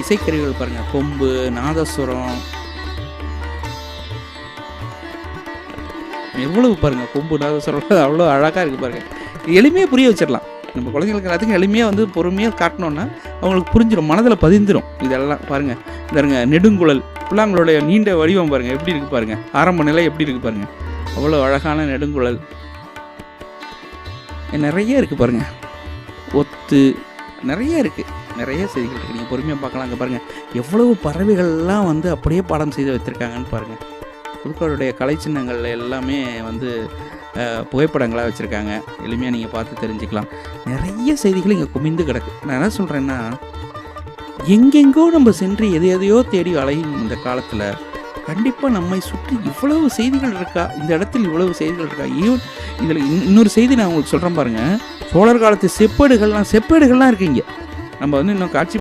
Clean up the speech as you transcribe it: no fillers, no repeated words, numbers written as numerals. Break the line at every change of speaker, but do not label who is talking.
இசைக்கருவிகள் பாருங்கள், கொம்பு, நாதஸ்வரம், எவ்வளவு பாருங்கள், கொம்பு, நாதஸ்வரம் அவ்வளோ அழகாக இருக்குது பாருங்கள். எளிமையாக புரிய வச்சிடலாம். நம்ம குழந்தைங்களுக்கு எல்லாத்துக்கும் எளிமையாக வந்து பொறுமையாக காட்டினோன்னா அவங்களுக்கு புரிஞ்சிடும், மனதில் பதிந்துடும். இதெல்லாம் பாருங்கள், இதாருங்க நெடுங்குழல், புல்லாங்குழலுடைய நீண்ட வடிவம் பாருங்கள் எப்படி இருக்குது பாருங்கள், ஆரம்ப நிலை எப்படி இருக்குது பாருங்கள், அவ்வளோ அழகான நெடுங்குழல். நிறைய இருக்குது பாருங்கள், ஒத்து நிறைய இருக்குது, நிறைய செய்திகள் இருக்குது. நீங்கள் பொறுமையாக பார்க்கலாம். அங்கே பாருங்கள் எவ்வளவு பறவைகள்லாம் வந்து அப்படியே பாடம் செய்து வச்சுருக்காங்கன்னு பாருங்கள். புதுக்கோட்டையுடைய கலை சின்னங்கள் எல்லாமே வந்து புகைப்படங்களாக வச்சுருக்காங்க. எளிமையாக நீங்கள் பார்த்து தெரிஞ்சுக்கலாம். நிறைய செய்திகள் இங்கே குமிந்து கிடக்கு. நான் என்ன சொல்கிறேன்னா, எங்கெங்கோ நம்ம சென்று எதையோ தேடி அலையும் இந்த காலத்தில் கண்டிப்பாக நம்மை சுற்றி இவ்வளவு செய்திகள் இருக்கா, இந்த இடத்தில் இவ்வளவு செய்திகள் இருக்கா. இதில் இன்னொரு செய்தி நான் உங்களுக்கு சொல்கிறேன் பாருங்கள். சோழர் காலத்து செப்பேடுகள்லாம் இருக்குங்க. நம்ம வந்து இன்னும் காட்சி